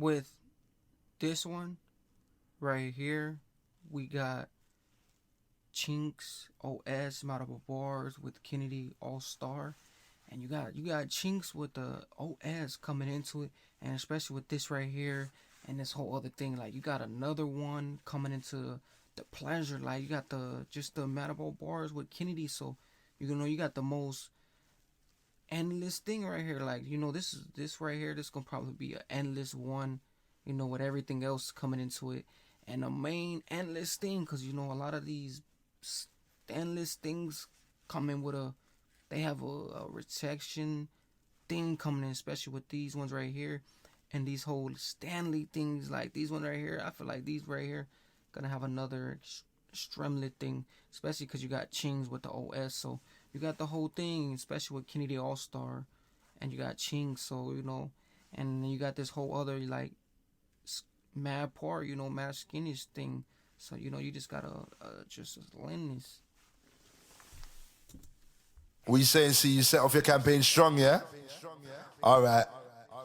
with this one right here, we got Chinx OS multiple bars with Kennedy Allstar, and you got Chinx with the OS coming into it, and especially with this right here and this whole other thing. Like, you got another one coming into the pleasure. Like, you got the multiple bars with Kennedy, so you got the most endless thing right here. Like, this right here, this gonna probably be an endless one, with everything else coming into it. And the main endless thing, because a lot of these endless things come in with they have a rejection thing coming in, especially with these ones right here. And these whole Stanley things, like these ones right here, I feel like these right here gonna have another extremely thing, especially because you got Chinx with the OS. So you got the whole thing, especially with Kennedy All-Star, and you got Chinx, so and then you got this whole other like mad part, mad skinnish thing. So you just gotta just lend this. What you saying? See, you set off your campaign strong, yeah? All right.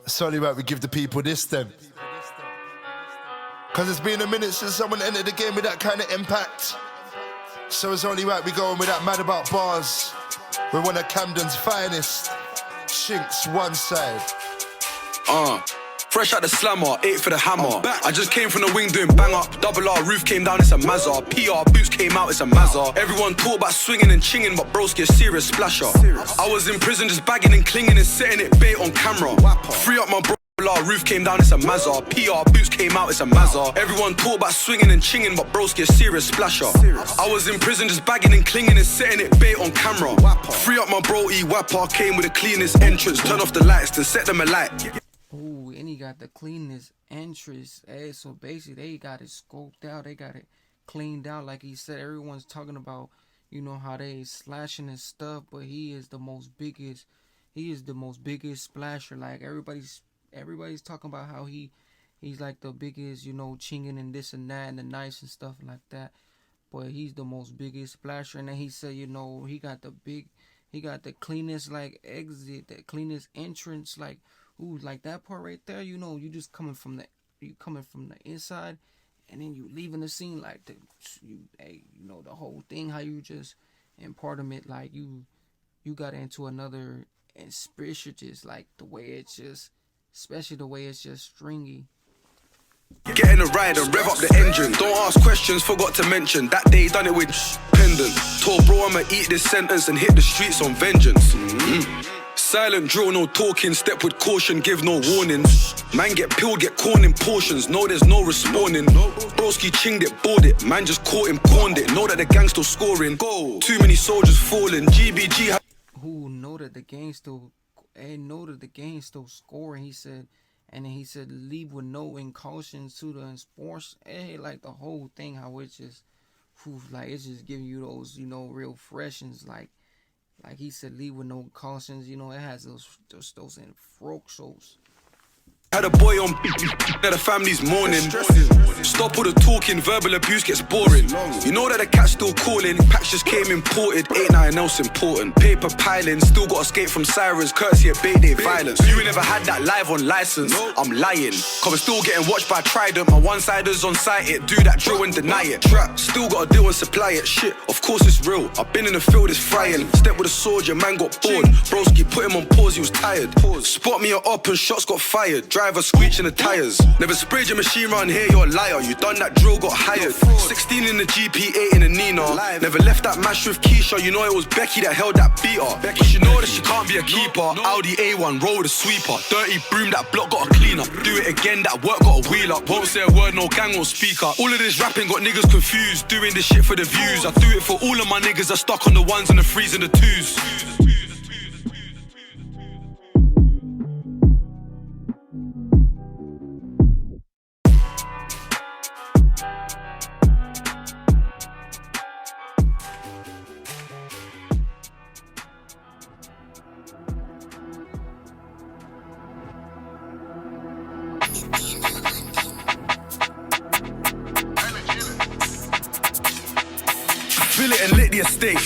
Sorry, right, we give the people this then. Because it's been a minute since someone entered the game with that kind of impact. So it's only right we go on with that Mad About Bars. We're one of Camden's finest. Chinx, one side. Fresh out the slammer, 8 for the hammer. I just came from the wing doing bang up. Double R, roof came down, it's a Mazza. PR, boots came out, it's a Mazza. Everyone talk about swinging and chinging, but broski a serious splasher. I was in prison just bagging and clinging and setting it bait on camera. Free up my bro. Roof came down, it's a Mazza. PR, boots came out, it's a Mazza. Everyone talk about swinging and chinging, but broski a serious splasher. I was in prison just bagging and clinging and setting it bait on camera. Free up my bro, Wapper came with the cleanest entrance. Turn off the lights, then set them alight. Ooh, and he got the cleanest entrance. Hey, so basically they got it scoped out, they got it cleaned out. Like he said, everyone's talking about, how they slashing and stuff, but he is the most biggest splasher. Like everybody's talking about how he's like the biggest, chinging and this and that and the nice and stuff like that. But he's the most biggest splasher. And then he said, he got the cleanest like exit, the cleanest entrance. Like, ooh, like that part right there, you just coming from the inside, and then you leaving the scene like the whole thing, how you just impartment, like you got into another inspiration, just like the way it's just, especially the way it's just stringy. Get in the ride and rev up the engine. Don't ask questions, forgot to mention that day done it with pendant. Told bro I'ma eat this sentence and hit the streets on vengeance. Silent drill, no talking, step with caution, give no warnings. Man get peeled, get corn in portions, no there's no responding. Broski chinged it, bored it, man just caught him, corned it. Know that the gang still scoring, too many soldiers falling. GBG who know that the gang still scoring, he said. And then he said leave with no incautions to the sports. Hey, like the whole thing, how it's just, like it's just giving you those, real freshness. Like he said, leave with no cautions. It has those in folk shows. Had a boy on that the family's mourning. Stop all the talking, verbal abuse gets boring. You know that the cat's still calling. Packs just came imported, ain't nothing else important. Paper piling, still got escape from sirens, courtesy of Bay Day violence. You ain't never had that live on license, I'm lying. Cause we're still getting watched by Trident. My one-siders on site it, do that drill and deny it. Trap, still gotta deal and supply it. Shit, of course it's real. I've been in the field, it's frying. Step with a sword, your man got bored. Broski put him on pause, he was tired. Spot me up and shots got fired. Driver screeching the tires. Never sprayed your machine round here, you're a liar. You done that drill, got hired. 16 in the GP, 8 in the Nina. Never left that mash with Keisha. You know it was Becky that held that beater. Cause you know that she can't be a keeper. Audi A1, roll with a sweeper. Dirty broom, that block got a cleaner. Do it again, that work got a wheel up. Won't say a word, no gang won't speak up. All of this rapping got niggas confused. Doing this shit for the views. I do it for all of my niggas that stuck on the ones and the threes and the twos. it and lit the estate.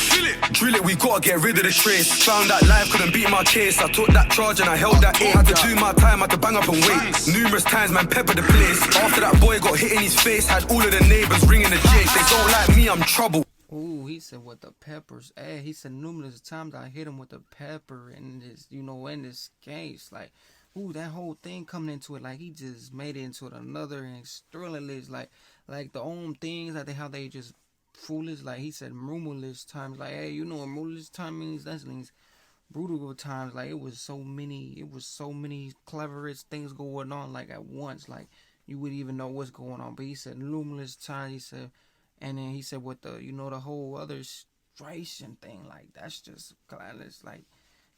Drill it, we gotta get rid of the trace. Found that life couldn't beat my case. I took that charge and I held that aim. Had to do my time, had to bang up and wait. Numerous times, man, peppered the place. After that boy got hit in his face, had all of the neighbors ringing the chase. They don't like me, I'm trouble. Ooh, he said with the peppers. Hey, he said numerous times I hit him with the pepper in this, in this case. Like, ooh, that whole thing coming into it, like he just made it into another extremely like the own things that how they just foolish. Like he said, rumorless times. Like, hey, what rumorless time means? That means brutal times. Like it was so many cleverest things going on like at once. Like you wouldn't even know what's going on. But he said numerous times. He said. And then he said with the, the whole other stration thing, like, that's just classless. Like,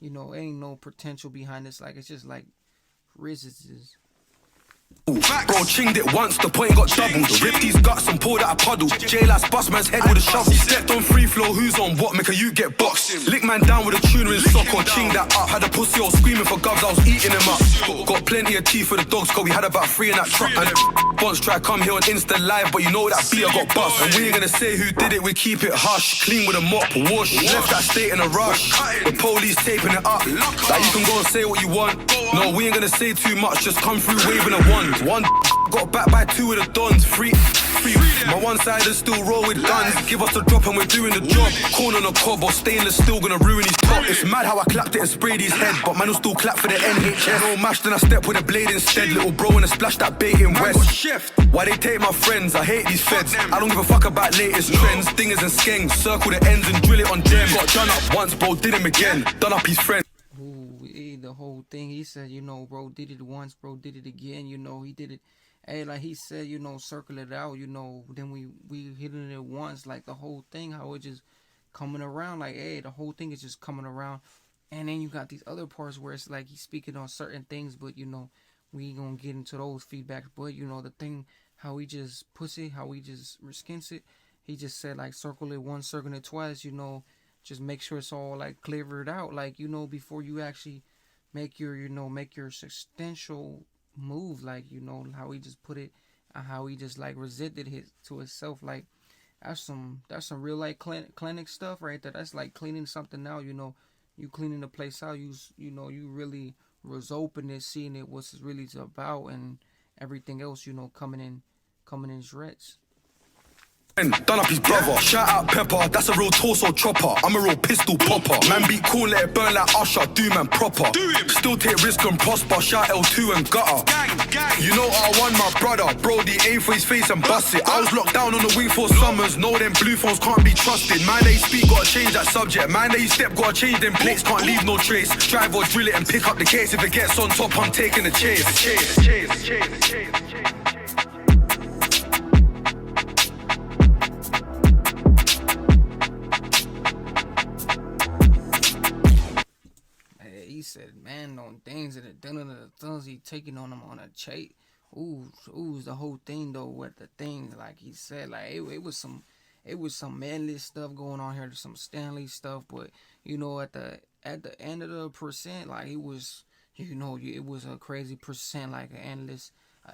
ain't no potential behind this. Like, it's just like resists. Bro, chinged it once, the point got doubled. Ripped his guts and pulled out a puddle. J-Lass bust man's head with a shovel. Stepped on free flow, who's on what? Make a you get boxed. Lick man down with a tuner in sock or ching that up. Had a pussy all screaming for gubs, I was eating him up. Got plenty of teeth for the dogs, cause we had about 3 in that truck. And once try come here on Insta Live, but you know that beer got bust. And we ain't gonna say who did it, we keep it hush. Clean with a mop, wash. Left that state in a rush. The police taping it up. Like you can go and say what you want. No, we ain't gonna say too much, just come through waving a wand. One got back by 2 of the dons. Free. My one side is still roll with guns. Give us the drop and we're doing the job. Corn on a cob or stainless still gonna ruin his top. It's mad how I clapped it and sprayed his head, but man will still clap for the NHS. No mash, then I step with a blade instead. Little bro and I splash that bait in West. Why they take my friends? I hate these feds. I don't give a fuck about latest trends. Dingers and skanks, circle the ends and drill it on them. Got done up once, bro, did him again. Done up his friend. The whole thing, he said, bro did it once, bro did it again, he did it. Hey, like he said, circle it out, then we hit it once, like the whole thing, how it just coming around, like, hey, the whole thing is just coming around. And then you got these other parts where it's like he's speaking on certain things, but we ain't gonna get into those feedbacks. But the thing, how he just puts it, how he just skins it, he just said like circle it once, circle it twice, just make sure it's all like cleared out, like before you actually make your substantial move, like how he just put it, how he just like resented his to himself. Like that's some real like clinic stuff right there. That's like cleaning something out. You cleaning the place out. You really was open to seeing it, what's it really about, and everything else coming in shreds. Done up his brother. Shout out Pepper, that's a real torso chopper. I'm a real pistol popper. Man beat cool, let it burn like Usher. Do man proper. Still take risk and prosper. Shout L2 and gutter. You know R1, my brother. Brody aim for his face and bust it. I was locked down on the wing for summers. No, them blue phones can't be trusted. Man, they speak, gotta change that subject. Man, they step, gotta change them plates. Can't leave no trace. Drive or drill it and pick up the case. If it gets on top, I'm taking the chase. He said, man, on things that are done to the thumbs, he taking on them on a chase. Ooh, the whole thing though. With the thing, like he said, like it was some manly stuff going on here, some Stanley stuff. But at the end of the percent, like it was, it was a crazy percent, like an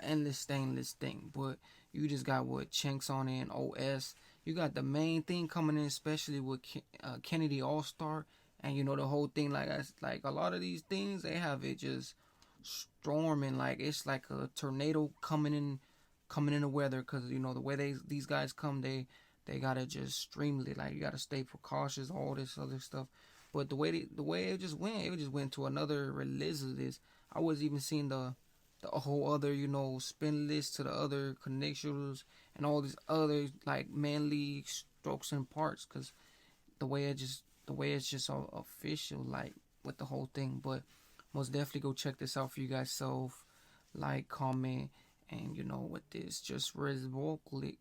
endless stainless thing. But you just got what Chinx on it and OS. You got the main thing coming in, especially with Kennedy Allstar. And the whole thing, like a lot of these things, they have it just storming, like it's like a tornado coming in the weather, because the way these guys come, they gotta just streamly, like you gotta stay precautious, all this other stuff. But the way it just went to another release of this. I was even seeing the whole other spin list to the other connections and all these other like manly strokes and parts, because the way it's just all official, like with the whole thing. But most definitely go check this out for you guys self. Like, comment, and with this, just vocally